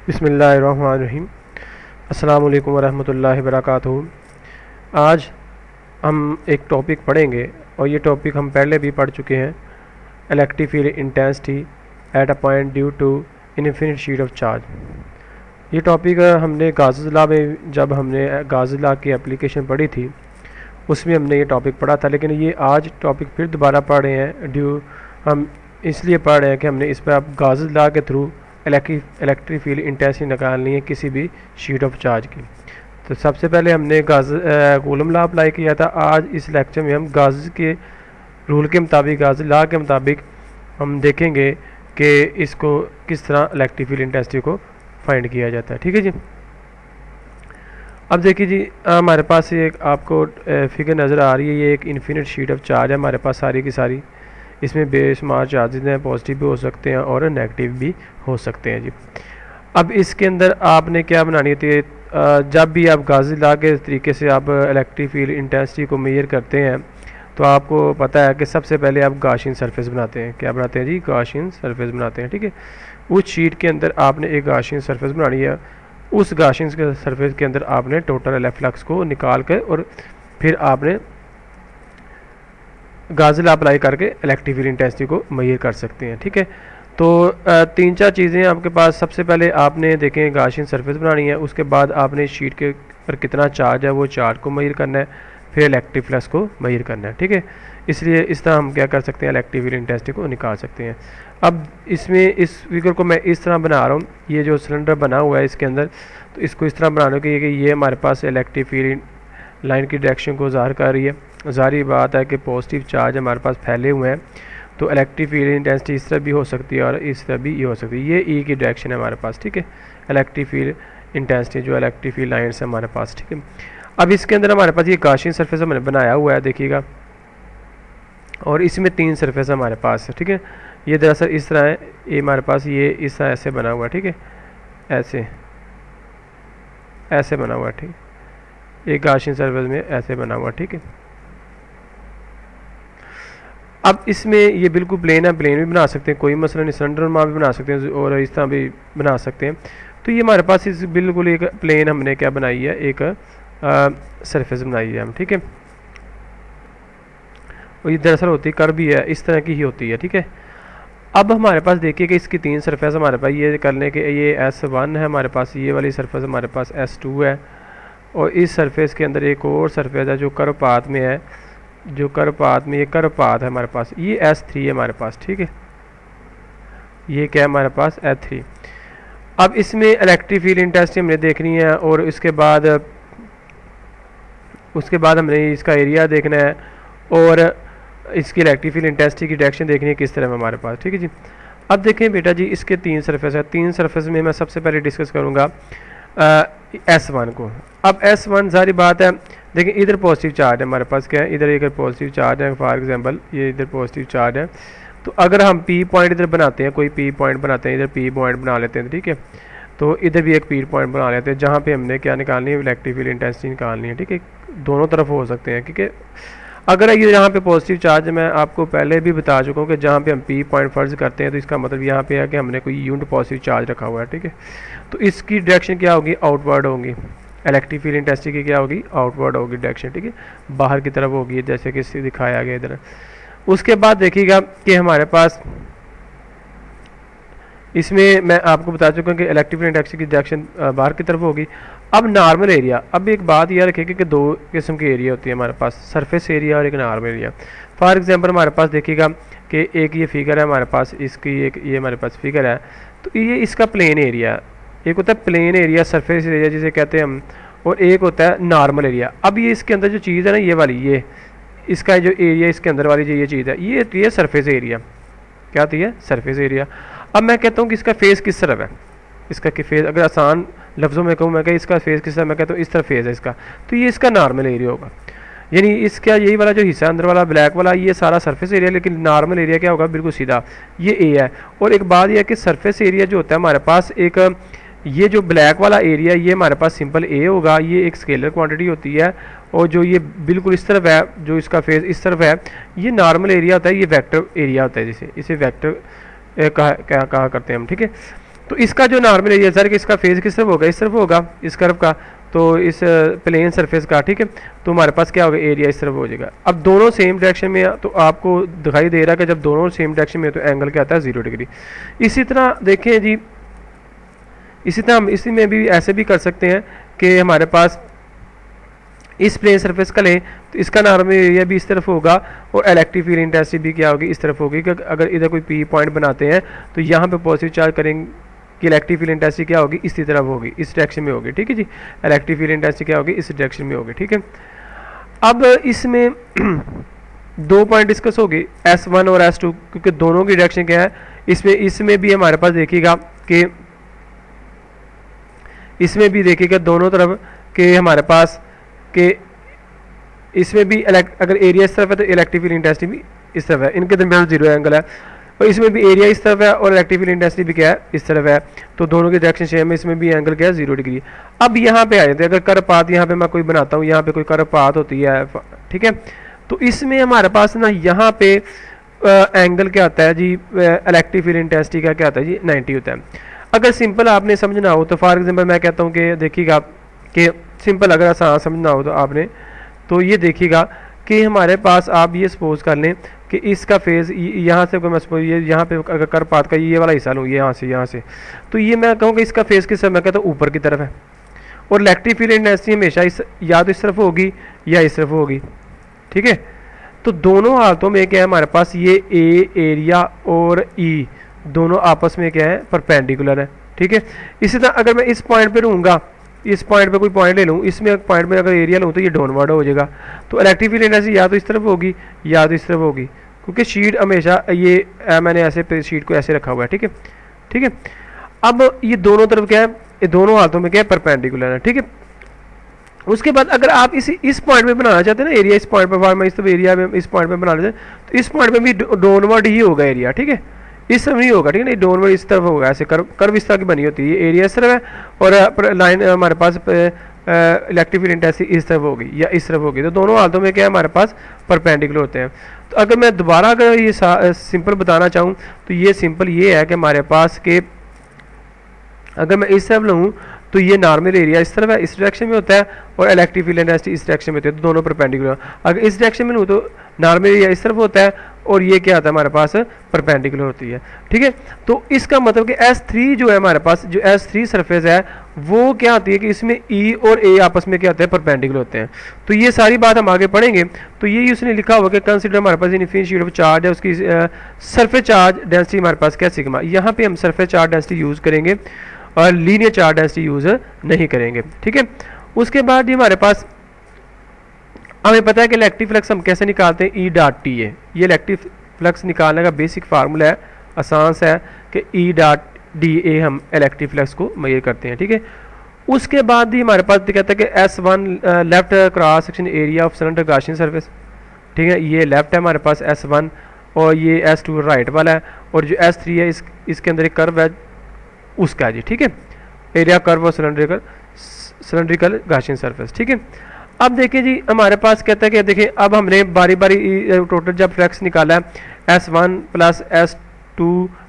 बिस्मिल्लाहिर्रहमानिर्रहीम। अस्सलाम वालेकुम वरहमतुल्लाहि वबरकातुहू। आज हम एक टॉपिक पढ़ेंगे और ये टॉपिक हम पहले भी पढ़ चुके हैं। Electric field intensity at a point due to infinite sheet of charge. ये टॉपिक हमने गाज़ी लॉ में, जब हमने गाज़ी लॉ की एप्लीकेशन पढ़ी थी उसमें हमने ये टॉपिक पढ़ा था, लेकिन ये आज टॉपिक फिर दोबारा पढ़ रहे हैं। हम इसलिए पढ़ रहे हैं कि हमने इस पर अब गाज़ी लॉ के थ्रू इलेक्ट्रिक फील्ड इंटेंसिटी निकालनी है किसी भी शीट ऑफ चार्ज की। तो सबसे पहले हमने कूलम लॉ अप्लाई किया था। आज इस लेक्चर में हम गाज़ी के रूल के मुताबिक, गाज़ी लॉ के मुताबिक हम देखेंगे कि इसको किस तरह इलेक्ट्रिक फील्ड इंटेंसिटी को फाइंड किया जाता है। ठीक है जी। अब देखिए जी, हमारे पास एक आपको फिगर नज़र आ रही है। ये एक इन्फिनिट शीट ऑफ चार्ज है हमारे पास सारी की सारी। इसमें बेशुमार चार्जेस हैं, पॉजिटिव भी हो सकते हैं और नेगेटिव भी हो सकते हैं जी। अब इसके अंदर आपने क्या बनानी होती है, जब भी आप गाज़ी लॉ के तरीके से आप इलेक्ट्रिक फील्ड इंटेंसिटी को मेजर करते हैं तो आपको पता है कि सबसे पहले आप गाशियन सरफेस बनाते हैं। क्या बनाते हैं जी? गाशियन सरफेस बनाते हैं। ठीक है, उस शीट के अंदर आपने एक गाशियन सरफेस बनानी है। उस गाशियन सरफेस के अंदर आपने टोटल फ्लक्स को निकाल कर और फिर आपने गाज़ी लॉ अप्लाई करके इलेक्ट्रिक फील्ड इंटेंसिटी को मेजर कर सकते हैं। ठीक है, तो तीन चार चीज़ें आपके पास। सबसे पहले आपने देखें गाशियन सरफेस बनानी है, उसके बाद आपने शीट के पर कितना चार्ज है वो चार्ज को मेजर करना है, फिर इलेक्ट्रिक फ्लक्स को मेजर करना है। ठीक है, इसलिए इस तरह हम क्या कर सकते हैं, इलेक्ट्रिक फील्ड इंटेंसिटी को निकाल सकते हैं। अब इसमें इस फिगर को मैं इस तरह बना रहा हूँ। ये जो सिलेंडर बना हुआ है इसके अंदर, तो इसको इस तरह बनाने के ये हमारे पास इलेक्ट्रिक फील्ड लाइन की डायरेक्शन को ज़ाहिर कर रही है। ज़ाहिर बात है कि पॉजिटिव चार्ज हमारे पास फैले हुए हैं, तो इलेक्ट्रिक फील्ड इंटेंसिटी इस तरह भी हो सकती है और इस तरह भी ये हो सकती है। ये ई की डायरेक्शन है हमारे पास। ठीक है, इलेक्ट्रिक फील्ड इंटेंसिटी जो इलेक्ट्रिक फील्ड लाइन्स है हमारे पास। ठीक है, अब इसके अंदर हमारे पास ये गाशियन सरफेस हमने बनाया हुआ है, देखिएगा, और इसमें तीन सरफेस हमारे पास है। ठीक है, ये दरअसल इस तरह है, ये हमारे पास ये इस तरह ऐसे बना हुआ है। ठीक है, ऐसे ऐसे बना हुआ है। ठीक, एक गाशियन सरफेस में ऐसे बना हुआ। ठीक है, अब इसमें ये बिल्कुल प्लेन है, प्लेन भी बना सकते हैं, कोई मसला नहीं, सिलेंडर में भी बना सकते हैं और इस तरह भी बना सकते हैं। तो ये हमारे पास इस बिल्कुल एक प्लेन हमने क्या बनाई है, एक सरफेस बनाई है हम। ठीक है, और ये दरअसल होती कर्व भी है, इस तरह की ही होती है। ठीक है, अब हमारे पास देखिए कि इसकी तीन सरफेस हमारे पास ये करने के, ये S1 है हमारे पास, ये वाली सरफेस हमारे पास S2 है, और इस सरफेस के अंदर एक और सरफेस है जो कर्व पाथ में है, जो कर्व पाथ में, ये कर्व पाथ है हमारे पास, ये S3 है हमारे पास। ठीक है, ये क्या है हमारे पास, S3। अब इसमें इलेक्ट्रिक फील्ड इंटेंसिटी हमने देखनी है और उसके बाद हमने इसका एरिया देखना है और इसकी इलेक्ट्रिक फील्ड इंटेंसिटी की डायरेक्शन देखनी है किस तरह में हमारे पास। ठीक है जी। अब देखें बेटा जी, इसके तीन सरफेस है। तीन सरफेस में मैं सबसे पहले डिस्कस करूँगा S1 को। अब S1 सारी बात है, देखिए इधर पॉजिटिव चार्ज है हमारे पास, क्या है, इधर एक पॉजिटिव चार्ज है, फॉर एग्जांपल ये इधर पॉजिटिव चार्ज है। तो अगर हम P पॉइंट इधर बनाते हैं, कोई P पॉइंट बनाते हैं, इधर P पॉइंट बना लेते हैं, ठीक है, तो इधर भी एक P पॉइंट बना लेते हैं जहाँ पे हमने क्या निकालनी है, इलेक्ट्रिक फील्ड इंटेंसिटी निकालनी है। ठीक है, दोनों तरफ हो सकते हैं, ठीक है। अगर ये यहाँ पे पॉजिटिव चार्ज, मैं आपको पहले भी बता चुका हूँ कि जहाँ पे हम P पॉइंट फर्ज करते हैं तो इसका मतलब यहाँ पे है कि हमने कोई यूनिट पॉजिटिव चार्ज रखा हुआ है। ठीक है, तो इसकी डायरेक्शन क्या होगी, आउटवर्ड होगी। इलेक्ट्रिक फील्ड इंटेंसिटी की क्या होगी, आउटवर्ड होगी डायरेक्शन। ठीक है, बाहर की तरफ होगी, जैसे कि इससे दिखाया गया इधर। उसके बाद देखिएगा कि हमारे पास इसमें मैं आपको बता चुका हूँ कि इलेक्ट्रिक फील्ड इंटेंसिटी की डायरेक्शन बाहर की तरफ होगी। अब नॉर्मल एरिया, अब एक बात याद रखिए कि दो किस्म की एरिया होती है हमारे पास, सरफेस एरिया और एक नॉर्मल एरिया। फॉर एग्जांपल हमारे पास देखिएगा कि एक ये फिगर है हमारे पास, इसकी एक ये हमारे पास फिगर है, तो ये इसका प्लेन एरिया, एक होता है प्लेन एरिया, सरफेस एरिया जिसे कहते हैं हम, और एक होता है नॉर्मल एरिया। अब ये इसके अंदर जो चीज़ है ना, ये वाली, ये इसका जो एरिया इसके अंदर वाली जो ये चीज़ है, ये सरफेस एरिया। क्या होती है, सरफेस एरिया। अब मैं कहता हूँ कि इसका फेस किस तरफ है, इसका कि फेस, अगर आसान लफ्ज़ों में कहूँ मैं कि इसका फेस किस तरफ, मैं कहता हूँ इस तरफ फेस है इसका, तो ये इसका नॉर्मल एरिया होगा। यानी इसका यही वाला जो हिस्सा अंदर वाला ब्लैक वाला, ये सारा सरफेस एरिया, लेकिन नॉर्मल एरिया क्या होगा, बिल्कुल सीधा ये ए है। और एक बात यह है कि सरफेस एरिया जो होता है हमारे पास, एक ये जो ब्लैक वाला एरिया, ये हमारे पास सिंपल ए होगा, ये एक स्केलर क्वांटिटी होती है, और जो ये बिल्कुल इस तरफ है, जो इसका फेस इस तरफ है, ये नॉर्मल एरिया होता है, ये वेक्टर एरिया होता है, जिसे इसे वेक्टर कहा करते हैं हम। ठीक है, तो इसका जो नॉर्मल एरिया सर कि इसका फेज किस तरफ होगा, इस तरफ होगा इस कर्व का, तो इस प्लेन सरफेस का, ठीक है। तो हमारे पास क्या होगा, एरिया इस तरफ हो जाएगा। अब दोनों सेम डायरेक्शन में तो आपको दिखाई दे रहा है कि जब दोनों सेम डायरेक्शन में तो एंगल क्या आता है 0 डिग्री। इसी तरह देखें जी, इसी तरह हम इसी में भी ऐसे भी कर सकते हैं कि हमारे पास इस प्लेन सरफेस का लें तो इसका नॉर्मल एरिया भी इस तरफ होगा और इलेक्ट्रिक फील्ड इंटेंसिटी भी क्या होगी, इस तरफ होगी। कि अगर इधर कोई पी पॉइंट बनाते हैं तो यहाँ पे पॉजिटिव चार्ज करेंगे कि इलेक्ट्रिक फील्ड इंटेंसिटी क्या होगी, इसी तरफ होगी, इस डायरेक्शन में होगी, ठीक है जी। इलेक्ट्रिक फील्ड इंटेंसिटी क्या होगी, इस डायरेक्शन में होगी, ठीक है। अब इसमें दो पॉइंट डिस्कस होगी, S1 और S2, क्योंकि दोनों की डायरेक्शन क्या है। इसमें भी हमारे पास देखिएगा कि इसमें भी देखिएगा दोनों तरफ के हमारे पास के इसमें भी अगर एरिया इस तरफ है तो इलेक्ट्रिक फील्ड इंटेंसिटी भी इस तरफ है, इनके दरमियान 0 एंगल है। और इसमें भी एरिया इस तरफ है और इलेक्ट्रिक फील्ड इंटेंसिटी भी क्या है, इस तरफ है। तो दोनों की डायरेक्शन सेम है, इसमें भी एंगल क्या है 0 डिग्री। अब यहाँ पे आ जाते हैं, अगर कर्व पाथ यहाँ पे मैं कोई बनाता हूँ, यहाँ पे कोई कर्व पाथ होती है, ठीक है। तो इसमें हमारे पास ना यहाँ पे एंगल क्या आता है जी, इलेक्ट्रिक फील्ड इंटेंसिटी का क्या आता है जी, 90 होता है। अगर सिंपल आपने समझना हो तो फॉर एग्जाम्पल मैं कहता हूँ कि देखिएगा कि सिंपल अगर आसान समझना हो तो आपने तो ये देखिएगा कि हमारे पास आप ये सपोज कर लें कि इसका फेज यहाँ से मैं सपोज ये यहाँ पे अगर कर पात का ये वाला हिस्सा लूँ, ये यहाँ से तो ये मैं कहूँ कि इसका फेज किस तरफ, मैं कहता हूँ ऊपर की तरफ है। और इलेक्ट्रिक फील्ड इंटेंसिटी हमेशा या तो इस तरफ होगी या इस तरफ होगी, ठीक है। तो दोनों हालतों में क्या है हमारे पास, ये ए एरिया और ई दोनों आपस में क्या है, परपेंडिकुलर है, ठीक है। इसी तरह अगर मैं इस पॉइंट पे रहूँगा, इस पॉइंट पे कोई पॉइंट ले लूँ, इसमें एक पॉइंट में अगर एरिया लूँ तो ये डाउनवर्ड हो जाएगा। तो इलेक्ट्रिक फील्ड इंटेंसिटी या तो इस तरफ होगी या तो इस तरफ होगी, क्योंकि शीट हमेशा ये मैंने ऐसे शीट को ऐसे रखा हुआ है, ठीक है, ठीक है। अब ये दोनों तरफ क्या है, ये दोनों हाथों में क्या है, परपेंडिकुलर है, ठीक है। उसके बाद अगर आप इस पॉइंट पे बनाना चाहते हैं ना एरिया, इस पॉइंट पर मैं इस तरफ एरिया में इस पॉइंट पे बनाना चाहते हैं तो इस पॉइंट पे भी डाउनवर्ड ही होगा एरिया, ठीक है। इस तरफ नहीं होगा, ठीक है, नहीं डाउनवर्ड इस तरफ होगा, ऐसे कर्व इस तरह की बनी होती है, एरिया इस तरफ है और लाइन हमारे पास इलेक्ट्रिक फील्ड इंटेंसिटी इस तरफ होगी या इस तरफ होगी। तो दोनों हालतों में क्या है हमारे पास परपेंडिकुलर होते हैं। तो अगर मैं दोबारा अगर ये सिंपल बताना चाहूँ तो ये सिंपल ये है कि हमारे पास के अगर मैं इस तरफ लूँ तो ये नॉर्मल एरिया इस तरफ है, इस डायरेक्शन में होता है और इलेक्ट्रिक फील्ड इंटेंसिटी इस डायरेक्शन में होती है, तो दोनों परपेंडिकुलर। अगर इस डायरेक्शन में लूँ तो नॉर्मल एरिया इस तरफ होता है और ये क्या आता है हमारे पास, परपेंडिकुलर होती है, ठीक है। तो इसका मतलब कि S3 जो है हमारे पास, जो S3 सरफेस है वो क्या आती है कि इसमें E और A आपस में क्या होते हैं, परपेंडिकुलर होते हैं। तो ये सारी बात हम आगे पढ़ेंगे। तो यही उसने लिखा हुआ कि कंसीडर हमारे पास इनफिनिट शीट ऑफ चार्ज है, उसकी सरफेस चार्ज डेंसिटी हमारे पास क्या सिग्मा। यहाँ पे हम सरफेस चार्ज डेंसिटी यूज़ करेंगे और लीनियर चार्ज डेंसिटी यूज़ नहीं करेंगे, ठीक है। उसके बाद ये हमारे पास हमें पता है कि इलेक्ट्रिक फ्लक्स हम कैसे निकालते हैं, ई डॉट टी ए। ये इलेक्ट्रिक फ्लक्स निकालने का बेसिक फार्मूला है, आसान सा है कि ई डॉट डी ए हम इलेक्ट्रिक फ्लक्स को मेजर करते हैं, ठीक है। उसके बाद ही हमारे पास कहता है कि S1 left cross section area of cylinder Gaussian surface, ठीक है, ये लेफ्ट है हमारे पास S1 और ये S2 राइट वाला है और जो S3 है इसके अंदर एक कर्व है उसका जी, ठीक है, एरिया कर्व और सिलेंड्रिकल गॉसियन सरफेस, ठीक है। अब देखिए जी हमारे पास कहता है कि देखिए अब हमने बारी बारी टोटल जब फ्लक्स निकाला है S1 plus S2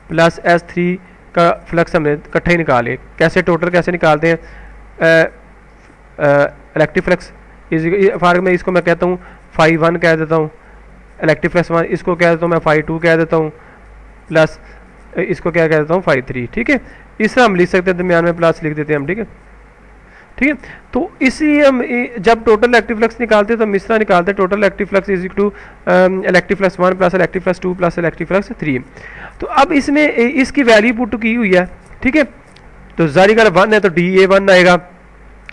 plus S3 का फ्लक्स हमने इकट्ठे ही निकाले। कैसे टोटल कैसे निकालते हैं, इलेक्ट्रिक फ्लक्स फॉर में इसको मैं कहता हूँ φ1 कह देता हूँ, इलेक्ट्रिक फ्लक्स 1 इसको कह देता हूँ मैं φ2 कह देता हूँ, प्लस इसको क्या कह देता हूँ φ3, ठीक है। इस तरह हम लिख सकते हैं, दरमियान में प्लस लिख देते हैं हम, ठीक है, ठीक है। तो इसी हम जब टोटल इलेक्ट्रिक फ्लक्स निकालते हैं तो हम इस तरह निकालते हैं, total electric flux is to electric flux 1 plus electric flux 2 plus electric flux 3। तो अब इसमें इसकी वैल्यू पुट की हुई है, ठीक है। तो जारी का 1 है तो DA1 आएगा,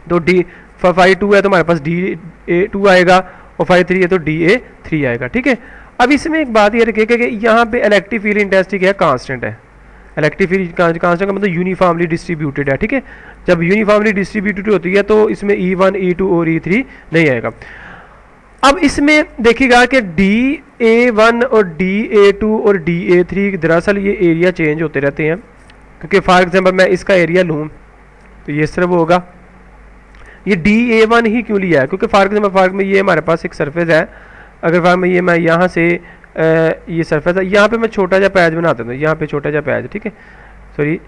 तो φ2 है तो हमारे पास DA2 आएगा और φ3 है तो DA3 आएगा, ठीक है। अब इसमें एक बात ये रखिएगा कि यहाँ पे इलेक्ट्रिक फील्ड इंटेंसिटी क्या है, कांस्टेंट है। इलेक्ट्रिक फील्ड कांस्टेंट का मतलब यूनिफॉर्मली डिस्ट्रीब्यूटेड है, ठीक है। जब यूनिफॉर्मली डिस्ट्रीब्यूटेड होती है तो इसमें E1 E2 और E3 नहीं आएगा। अब इसमें देखिएगा कि DA1 और DA2 और DA3 दरअसल ये एरिया चेंज होते रहते हैं, क्योंकि फॉर एग्जांपल मैं इसका एरिया लूँ तो ये सिर्फ होगा, ये DA1 ही क्यों लिया है, क्योंकि फॉर एग्जांपल में ये हमारे पास एक सरफेस है, अगर फॉर में ये मैं यहाँ से ये सरफेस है, यहाँ पे मैं छोटा सा पैच बना देता हूँ, यहाँ पे छोटा सा पैच, ठीक है, सॉरी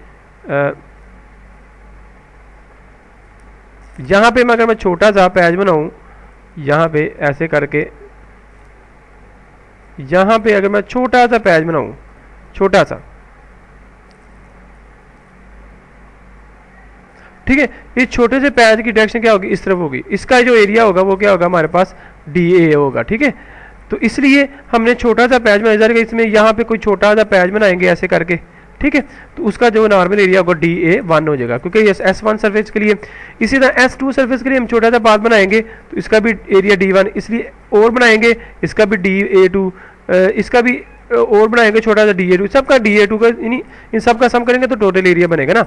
यहाँ पे अगर मैं छोटा सा पैच बनाऊँ, यहाँ पे ऐसे करके, यहाँ पे अगर मैं छोटा सा पैच बनाऊँ, छोटा सा, ठीक है, इस छोटे से पैच की डायरेक्शन क्या होगी, इस तरफ होगी। इसका जो एरिया होगा वो क्या होगा, हमारे पास DA होगा, ठीक है। तो इसलिए हमने छोटा सा पैच बनाया, इसमें यहाँ पे कोई छोटा सा पैच बनाएंगे ऐसे करके, ठीक है, तो उसका जो नॉर्मल एरिया होगा DA1 हो जाएगा, क्योंकि ये S1 सरफेस के लिए। इसी तरह S2 सरफेस के लिए हम छोटा सा पाथ बनाएंगे तो इसका भी एरिया D1, इसलिए और बनाएंगे, इसका भी DA2, इसका भी और बनाएंगे छोटा सा DA2, सबका DA2 का, इन सब का सम करेंगे तो टोटल एरिया बनेगा ना।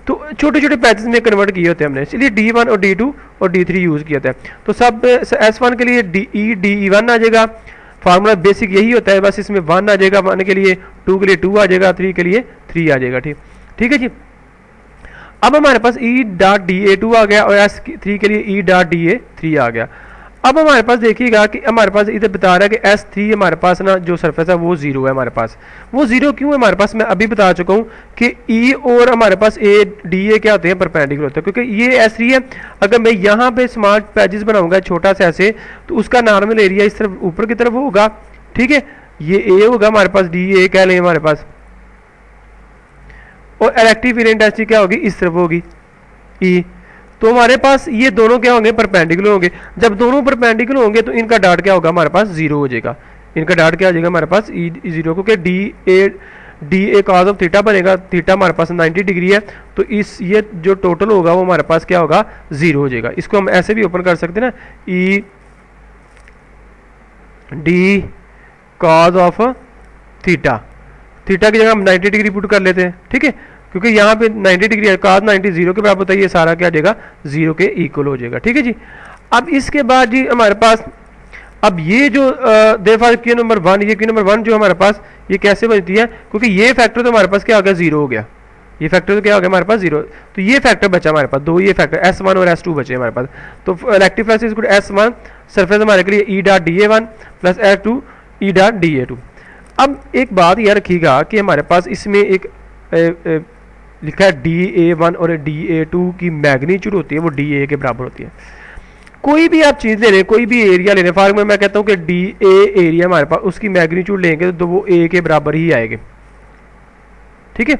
तो छोटे छोटे पैचेस में कन्वर्ट किए होते हैं हमने, इसलिए D1 और D2 और D3 यूज़ किया था। तो सब S1 के लिए DE1 आ जाएगा, फार्मूला बेसिक यही होता है, बस इसमें 1 आ जाएगा, 1 के लिए, 2 के लिए 2 आ जाएगा, 3 के लिए 3 आ जाएगा, ठीक, ठीक है जी। अब हमारे पास E.DA2 आ गया और S3 के लिए E.DA3 आ गया। अब हमारे पास देखिएगा कि हमारे पास इधर बता रहा है कि S3 हमारे पास ना जो सरफेस है वो 0 है हमारे पास। वो 0 क्यों है हमारे पास, मैं अभी बता चुका हूँ कि E और हमारे पास DA क्या होते हैं, परपेंडिकुलर होते हैं, क्योंकि ये S3 है। अगर मैं यहाँ पे स्मार्ट पैचेस बनाऊंगा छोटा सा ऐसे, तो उसका नॉर्मल एरिया इस तरफ ऊपर की तरफ होगा, ठीक है, ये A होगा हमारे पास, DA कह लें हमारे पास, और इलेक्ट्रिक फील्ड इंटेंसिटी क्या होगी, इस तरफ होगी E। तो हमारे पास ये दोनों क्या होंगे, परपेंडिकुलर होंगे। जब दोनों परपेंडिकुलर होंगे तो इनका डाट क्या होगा, हमारे पास 0 हो जाएगा। इनका डाट क्या हो जाएगा हमारे पास E0, क्योंकि DA cos ऑफ थीटा बनेगा, थीटा हमारे पास 90 डिग्री है, तो इस ये जो टोटल होगा वो हमारे पास क्या होगा, 0 हो जाएगा। इसको हम ऐसे भी ओपन कर सकते हैं ना, ED cos of theta, theta की जगह हम 90 डिग्री पुट कर लेते हैं, ठीक है, क्योंकि यहाँ पे 90 डिग्री है, cos 90 0 के बराबर होता है, ये सारा क्या आ जाएगा, 0 के इक्वल हो जाएगा, ठीक है जी। अब इसके बाद जी हमारे पास, अब ये जो देखो क्यू नंबर 1, ये क्यू नंबर 1 जो हमारे पास ये कैसे बनती है, क्योंकि ये फैक्टर तो हमारे पास क्या हो गया, 0 हो गया, ये फैक्टर तो क्या हो गया हमारे पास 0, तो ये फैक्टर बचा हमारे पास, दो ये फैक्टर S1 और S2 बचे हमारे पास। तो electric flux is equal to S1 surface हमारे के लिए E.DA1 प्लस S2 E.DA2। अब एक बात याद रखिएगा कि हमारे पास इसमें एक लिखा है DA1 और DA2 की मैग्नीट्यूड होती है वो DA के बराबर होती है। कोई भी आप चीज़ ले रहे हैं, कोई भी एरिया ले रहे हैं, फॉर एग्जाम्पल मैं कहता हूँ कि DA एरिया हमारे पास, उसकी मैग्नीट्यूड लेंगे तो वो A के बराबर ही आएगी, ठीक है।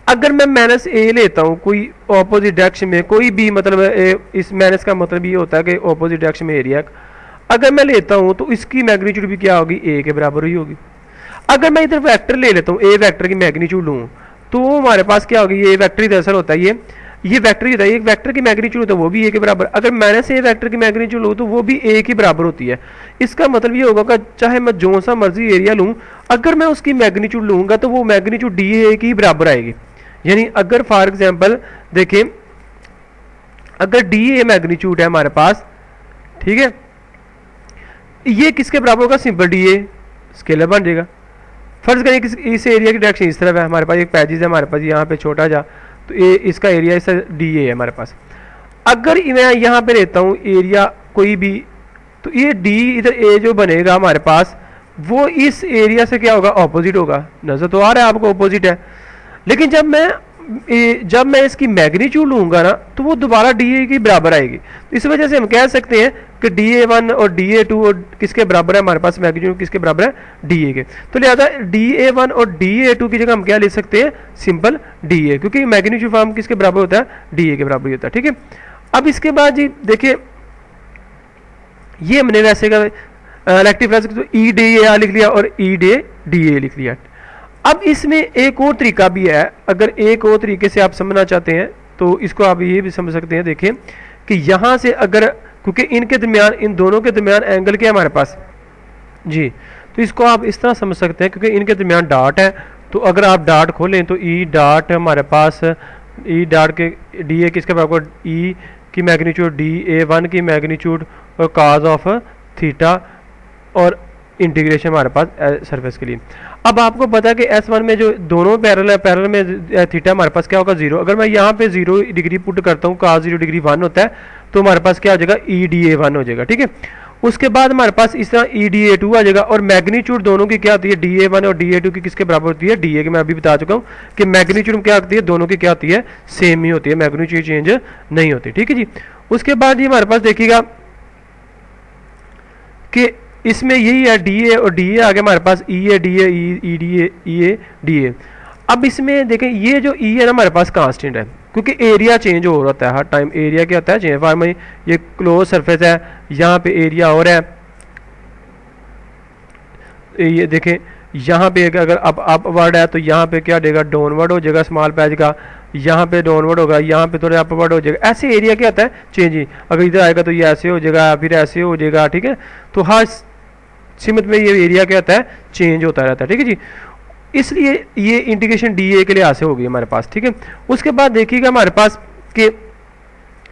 अगर मैं माइनस A लेता हूँ कोई ऑपोजिट डायरेक्शन में, कोई भी मतलब इस माइनस का मतलब ये होता है कि ऑपोजिट डायरेक्शन में एरिया अगर मैं लेता हूँ तो इसकी मैग्नीट्यूड भी क्या होगी, A के बराबर ही होगी। अगर मैं इधर वेक्टर ले लेता हूँ, A वेक्टर की मैग्नीट्यूड लूँ तो हमारे पास क्या होगी, ये वेक्टर ही दरअसल होता है, ये वेक्टर ही होता है, एक वेक्टर की मैग्नीट्यूड होता है वो भी A के बराबर। अगर माइनस A वेक्टर की मैग्नीट्यूड लूँ तो वो भी A के बराबर होती है। इसका मतलब ये होगा कि चाहे मैं जो सा मर्जी एरिया लूँ, अगर मैं उसकी मैग्नीट्यूड लूँगा तो वो मैग्नीट्यूड DA की बराबर आएगी। यानी अगर फॉर एग्जाम्पल देखें, अगर DA मैग्नीट्यूड है हमारे पास, ठीक है, ये किसके बराबर होगा, सिंपल DA स्केलर बन जाएगा। फर्ज करें कि इस एरिया की डायरेक्शन इस तरफ है, हमारे पास एक पैचेस है हमारे पास यहाँ पे छोटा जा, तो ये इसका एरिया इस DA है हमारे पास। अगर मैं यहाँ पे लेता हूँ एरिया कोई भी, तो ये D इधर A जो बनेगा हमारे पास वो इस एरिया से क्या होगा, ऑपोजिट होगा। नजर तो आ रहा है आपको, ऑपोजिट है। लेकिन जब मैं इसकी मैग्नीट्यूड लूँगा ना तो वो दोबारा DA की बराबर आएगी। तो इस वजह से हम कह सकते हैं कि DA1 और DA2 और किसके बराबर है हमारे पास, मैग्नीट्यूड किसके बराबर है, DA के। तो लिहाजा DA1 और DA2 की जगह हम क्या ले सकते हैं, सिंपल DA, क्योंकि मैग्नीट्यूड फॉर्म किसके बराबर होता है, DA के बराबर ही होता है, ठीक है। अब इसके बाद जी देखिए, ये हमने वैसे का इलेक्ट्रिक फ्लक्स तो E.DA लिख लिया और E.DA लिख लिया। अब इसमें एक और तरीका भी है, अगर एक और तरीके से आप समझना चाहते हैं तो इसको आप ये भी समझ सकते हैं। देखें कि यहाँ से अगर, क्योंकि इनके दरमियान, इन दोनों के दरमियान एंगल क्या है हमारे पास जी, तो इसको आप इस तरह समझ सकते हैं, क्योंकि इनके दरमियान डॉट है, तो अगर आप डॉट खोलें तो E डॉट हमारे पास, E डॉट के DA किसके बराबर, E की मैग्नीट्यूड DA1 की मैग्नीट्यूड और कॉस ऑफ थीटा और इंटीग्रेशन हमारे पास सरफेस के लिए। अब आपको पता है कि S1 में जो दोनों पैरेलल है, पैरेलल में थीटा हमारे पास क्या होगा, 0। अगर मैं यहाँ पे 0 डिग्री पुट करता हूँ, cos 0 डिग्री 1 होता है, तो हमारे पास क्या हो जाएगा, E.DA1 हो जाएगा, ठीक है। उसके बाद हमारे पास इस तरह EDA2 आ जाएगा और मैग्नीट्यूड दोनों की क्या होती है, DA1 और DA2 की किसके बराबर होती है, DA की। मैं अभी बता चुका हूँ कि मैग्नीट्यूड क्या होती है, दोनों की क्या होती है, सेम ही होती है, मैग्नीट्यूड चेंज नहीं होती। ठीक है जी। उसके बाद ये हमारे पास देखिएगा कि इसमें यही है DA और DA आगे हमारे पास EA DA EDA EA DA। अब इसमें देखें ये जो E है ना हमारे पास कांस्टेंट है, क्योंकि एरिया चेंज हो रहा है हर टाइम। एरिया क्या होता है, चेंज। फॉर में ये क्लोज सरफेस है, यहाँ पे एरिया और है, ये देखें यहाँ पे अगर अपवर्ड है तो यहाँ पे क्या देगा, डाउनवर्ड हो जाएगा स्मॉल पैच का, यहाँ पे डाउनवर्ड होगा, यहाँ पे थोड़ा अपवर्ड हो जाएगा। ऐसे एरिया क्या होता है, चेंज ही। अगर इधर आएगा तो ये ऐसे हो जाएगा, फिर ऐसे हो जाएगा। ठीक है, तो हर सिमत में ये एरिया क्या होता है, चेंज होता रहता है। ठीक है जी। इसलिए ये इंटीग्रेशन DA के लिए ऐसे होगी हमारे पास। ठीक है, उसके बाद देखिएगा हमारे पास कि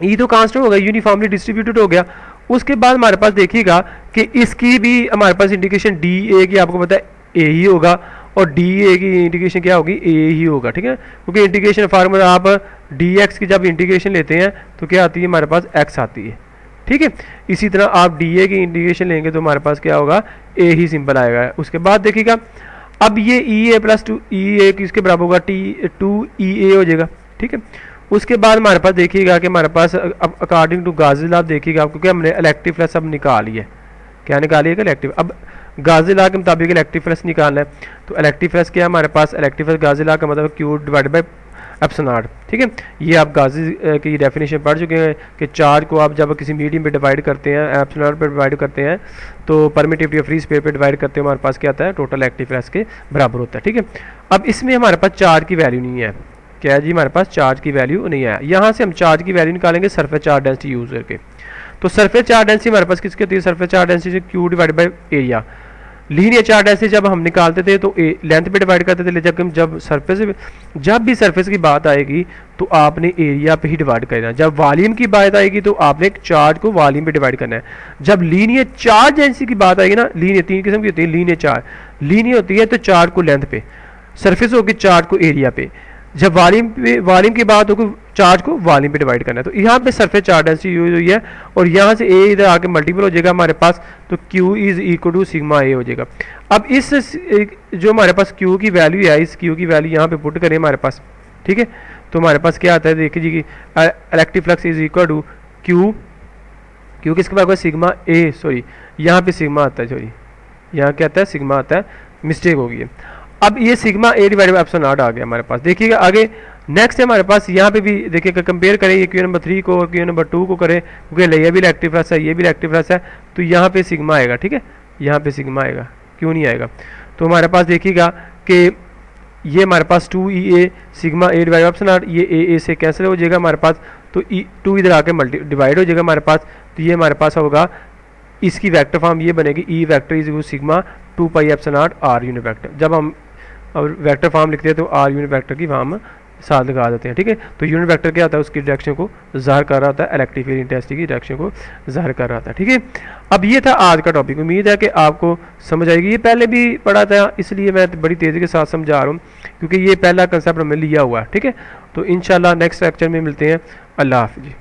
E तो कांस्टेंट हो गया, यूनिफॉर्मली डिस्ट्रीब्यूटेड हो गया। उसके बाद हमारे पास देखिएगा कि इसकी भी हमारे पास इंटीग्रेशन DA की आपको पता है A ही होगा, और DA की इंटीग्रेशन क्या होगी, A ही होगा। ठीक है, क्योंकि इंटीग्रेशन फार्मूला आप DX की जब इंटीग्रेशन लेते हैं तो क्या आती है हमारे पास, X आती है। ठीक है, इसी तरह आप DA की इंटीग्रेशन लेंगे तो हमारे पास क्या होगा, A ही सिंपल आएगा। उसके बाद देखिएगा अब ये EA प्लस 2EA किसके बराबर होगा, 2EA हो जाएगा। ठीक है, उसके बाद हमारे पास देखिएगा कि हमारे पास अब अकॉर्डिंग टू गाज़ी लॉ देखिएगा, क्योंकि हमने इलेक्ट्रिक फ्लक्स अब निकाली है। क्या निकाली है, इलेक्ट्रिक। अब गाज़ी लॉ के मुताबिक इलेक्ट्रिक फ्लक्स निकालना है, तो इलेक्ट्रिक फ्लक्स क्या है हमारे पास, इलेक्ट्रिक फ्लक्स गाज़ी लॉ का मतलब Q divided by epsilon not. ठीक है, ये आप गाज़ी की डेफिनेशन पढ़ चुके हैं कि चार्ज को आप जब किसी मीडियम पे डिवाइड करते हैं, एप्सिलॉन नॉट पे डिवाइड करते हैं, तो परमिटिविटी ऑफ फ्री स्पेस पे डिवाइड करते हैं, हमारे पास क्या आता है, टोटल इलेक्ट्रिक फ्लक्स के बराबर होता है। ठीक है, अब इसमें हमारे पास चार्ज की वैल्यू नहीं है। क्या है जी, हमारे पास चार्ज की वैल्यू नहीं है। यहाँ से हम चार्ज की वैल्यू निकालेंगे सरफेस चार्ज डेंसिटी यूज करके। तो सरफेस चार्ज डेंसिटी हमारे पास किसकी होती है, surface charge density Q divide by area. Linear charge density जब हम निकालते थे तो लेंथ पे डिवाइड करते थे, लेकिन जब भी सरफेस की बात आएगी तो आपने एरिया पे ही डिवाइड करना है। जब वॉल्यूम की बात आएगी तो आपने एक चार्ज को वॉल्यूम पे डिवाइड करना है। जब लीनियर चार्ज डेंसिटी की बात आएगी ना, लीनियर 3 किस्म की होती है लीनियर चार्ज। लीनियर होती है तो चार्ज को लेंथ पे, सरफेस होगी चार्ज को एरिया पे। जब वॉल्यूम की बात होगी चार्ज को वॉल्यूम पे डिवाइड करना है। तो यहाँ पे सरफेस चार्ज डेंसिटी यूज हुई है, और यहाँ से A इधर आके मल्टीपल हो जाएगा हमारे पास, तो Q is equal to sigma A हो जाएगा। अब इस जो हमारे पास Q की वैल्यू है, इस Q की वैल्यू यहाँ पे पुट करें हमारे पास। ठीक है, तो हमारे पास क्या आता है, देखिए जी, electric flux is equal to Q किसके पास सिग्मा A, सॉरी यहाँ पे सिग्मा आता है, सॉरी यहाँ क्या आता है, सिग्मा आता है, मिस्टेक हो गई है। अब ये sigma A divide by epsilon naught आ गया हमारे पास। देखिएगा आगे नेक्स्ट है हमारे पास, यहाँ पे भी देखिएगा कंपेयर करें ये Q नंबर 3 को और Q नंबर 2 को करें, क्योंकि ये भी इलेक्ट्रिक फ्लक्स है, ये भी इलेक्ट्रिक फ्लक्स है, तो यहाँ पे सिग्मा आएगा। ठीक है, यहाँ पे सिग्मा आएगा, क्यों नहीं आएगा। तो हमारे पास देखिएगा कि ये हमारे पास 2EA sigma A divide by epsilon not, ये A से कैंसिल हो जाएगा हमारे पास, तो 2 इधर आके डिवाइड हो जाएगा हमारे पास। तो ये हमारे पास होगा, इसकी वेक्टर फॉर्म ये बनेगी, E vector is equal sigma 2 pi epsilon not R unit vector. जब हम और वेक्टर फॉर्म लिखते हैं तो R यूनिट वेक्टर की फॉर्म साथ लगा देते हैं। ठीक है, तो यूनिट वेक्टर क्या होता है, उसकी डायरेक्शन को ज़ाहिर कर रहा होता है, इलेक्ट्रिक फील्ड इंटेंसिटी की डायरेक्शन को ज़ाहिर कर रहा होता है। ठीक है, अब ये था आज का टॉपिक। उम्मीद है कि आपको समझ आएगी। ये पहले भी पढ़ा था, इसलिए मैं बड़ी तेज़ी के साथ समझा रहा हूँ, क्योंकि ये पहला कंसेप्ट हमने लिया हुआ है। ठीक है, तो इंशाल्लाह नेक्स्ट लेक्चर में मिलते हैं। अल्लाह हाफ़िज़।